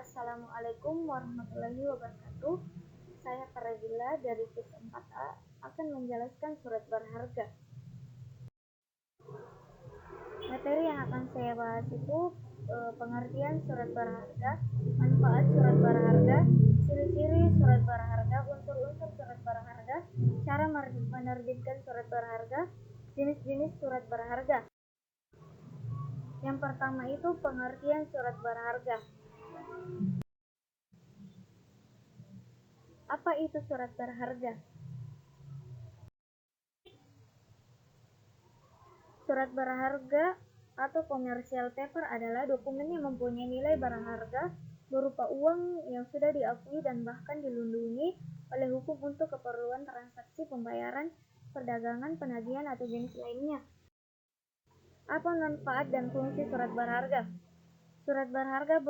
Assalamualaikum warahmatullahi wabarakatuh. Saya Farajila dari KIS 4A akan menjelaskan surat berharga. Materi yang akan saya bahas itu pengertian surat berharga, manfaat surat berharga, ciri-ciri surat berharga, unsur-unsur surat berharga, cara menerbitkan surat berharga, jenis-jenis surat berharga. Yang pertama itu pengertian surat berharga. Apa itu surat berharga? Surat berharga atau commercial paper adalah dokumen yang mempunyai nilai berharga berupa uang yang sudah diakui dan bahkan dilindungi oleh hukum untuk keperluan transaksi pembayaran, perdagangan, penagihan, atau jenis lainnya. Apa manfaat dan fungsi surat berharga? Surat berharga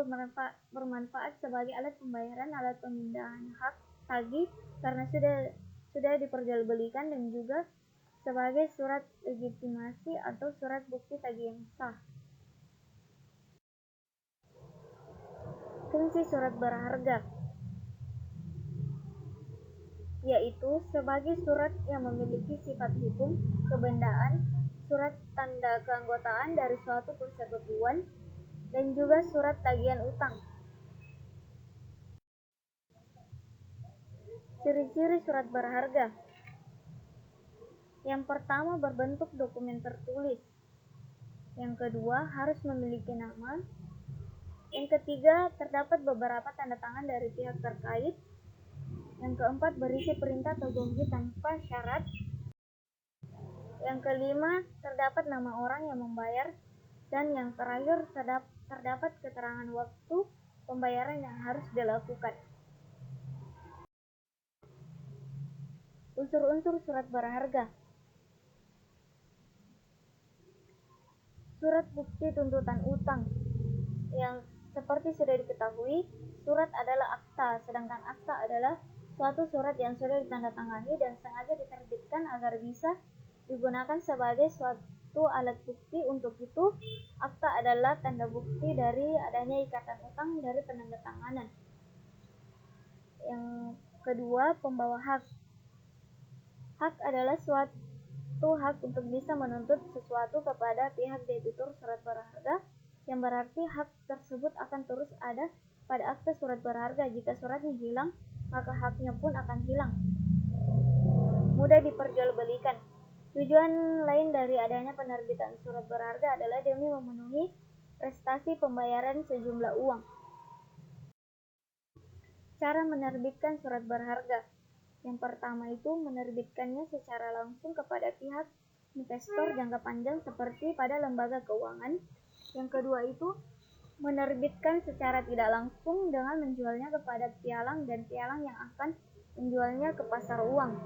bermanfaat sebagai alat pembayaran, alat pemindahan hak tagih karena sudah diperjualbelikan, dan juga sebagai surat legitimasi atau surat bukti tagih yang sah. Fungsi surat berharga yaitu sebagai surat yang memiliki sifat hukum, kebendaan, surat tanda keanggotaan dari suatu persekutuan, dan juga surat tagihan utang. Ciri-ciri surat berharga. Yang pertama, berbentuk dokumen tertulis. Yang kedua, harus memiliki nama. Yang ketiga, terdapat beberapa tanda tangan dari pihak terkait. Yang keempat, berisi perintah atau janji tanpa syarat. Yang kelima, terdapat nama orang yang membayar. Dan yang terakhir, terdapat keterangan waktu pembayaran yang harus dilakukan. Unsur-unsur surat berharga. Surat bukti tuntutan utang. Yang seperti sudah diketahui, surat adalah akta, sedangkan akta adalah suatu surat yang sudah ditandatangani dan sengaja diterbitkan agar bisa digunakan sebagai suatu alat bukti. Untuk itu, akta adalah tanda bukti dari adanya ikatan utang dari penandatanganan. Yang kedua, pembawa hak. Hak adalah suatu hak untuk bisa menuntut sesuatu kepada pihak debitur surat berharga, yang berarti hak tersebut akan terus ada pada akte surat berharga. Jika suratnya hilang, maka haknya pun akan hilang. Mudah diperjualbelikan. Tujuan lain dari adanya penerbitan surat berharga adalah demi memenuhi prestasi pembayaran sejumlah uang. Cara menerbitkan surat berharga. Yang pertama itu menerbitkannya secara langsung kepada pihak investor jangka panjang seperti pada lembaga keuangan. Yang kedua itu menerbitkan secara tidak langsung dengan menjualnya kepada pialang dan pialang yang akan menjualnya ke pasar uang.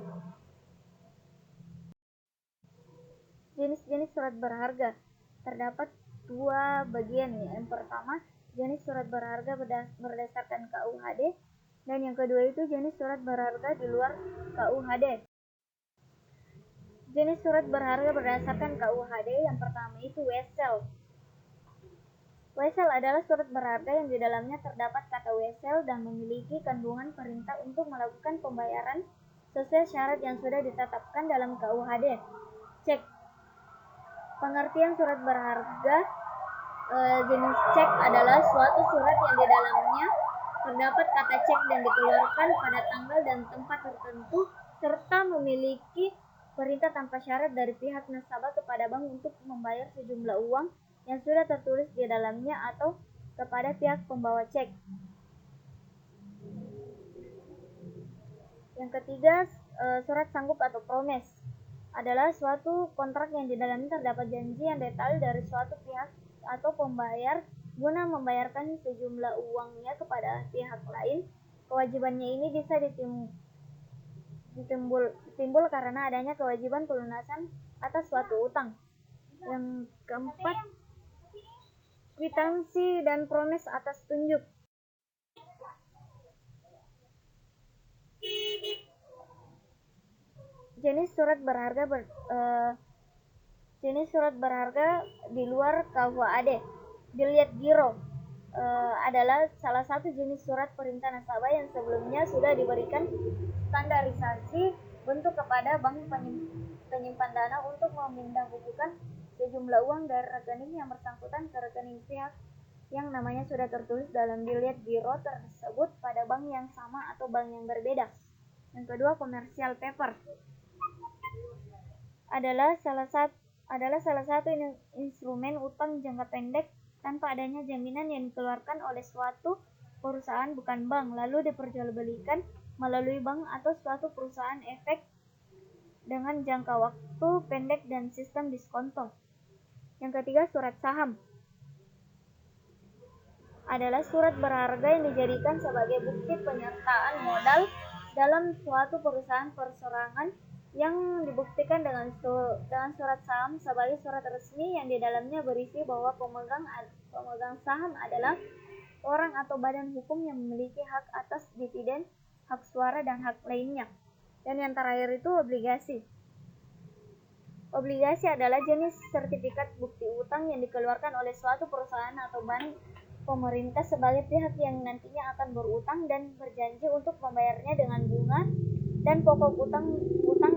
Jenis-jenis surat berharga. Terdapat dua bagian. Yang pertama, jenis surat berharga berdasarkan KUHD, dan yang kedua itu jenis surat berharga di luar KUHD. Jenis surat berharga berdasarkan KUHD yang pertama itu wesel. Wesel adalah surat berharga yang di dalamnya terdapat kata wesel dan memiliki kandungan perintah untuk melakukan pembayaran sesuai syarat yang sudah ditetapkan dalam KUHD. Cek. Pengertian surat berharga. Jenis cek adalah suatu surat yang di dalamnya terdapat kata cek dan dikeluarkan pada tanggal dan tempat tertentu, serta memiliki perintah tanpa syarat dari pihak nasabah kepada bank untuk membayar sejumlah uang yang sudah tertulis di dalamnya atau kepada pihak pembawa cek. Yang ketiga, surat sanggup atau promes adalah suatu kontrak yang di dalamnya terdapat janji yang detail dari suatu pihak atau pembayar guna membayarkan sejumlah uangnya kepada pihak lain. Kewajibannya ini bisa timbul karena adanya kewajiban pelunasan atas suatu utang. Yang keempat, kwitansi dan promes atas tunjuk. Jenis surat berharga di luar KUHD. Dilihat giro. adalah salah satu jenis surat perintah nasabah yang sebelumnya sudah diberikan standarisasi bentuk kepada bank penyimpan dana untuk memindahbukukan sejumlah uang dari rekening yang bersangkutan ke rekening pihak yang namanya sudah tertulis dalam dilihat biro tersebut pada bank yang sama atau bank yang berbeda. Yang kedua, commercial paper adalah salah satu instrumen utang jangka pendek tanpa adanya jaminan yang dikeluarkan oleh suatu perusahaan bukan bank, lalu diperjualbelikan melalui bank atau suatu perusahaan efek dengan jangka waktu pendek dan sistem diskonto. Yang ketiga, surat saham adalah surat berharga yang dijadikan sebagai bukti penyertaan modal dalam suatu perusahaan perseorangan yang dibuktikan dengan surat saham sebagai surat resmi yang di dalamnya berisi bahwa pemegang saham adalah orang atau badan hukum yang memiliki hak atas dividen, hak suara, dan hak lainnya. Dan yang terakhir itu obligasi. Obligasi adalah jenis sertifikat bukti utang yang dikeluarkan oleh suatu perusahaan atau bank pemerintah sebagai pihak yang nantinya akan berutang dan berjanji untuk membayarnya dengan bunga dan pokok utang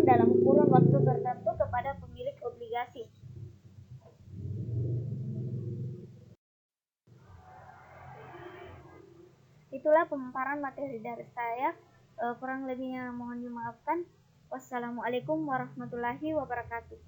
dalam kurun waktu tertentu kepada pemilik obligasi. Itulah pemaparan materi dari saya. Kurang lebihnya mohon dimaafkan. Wassalamualaikum warahmatullahi wabarakatuh.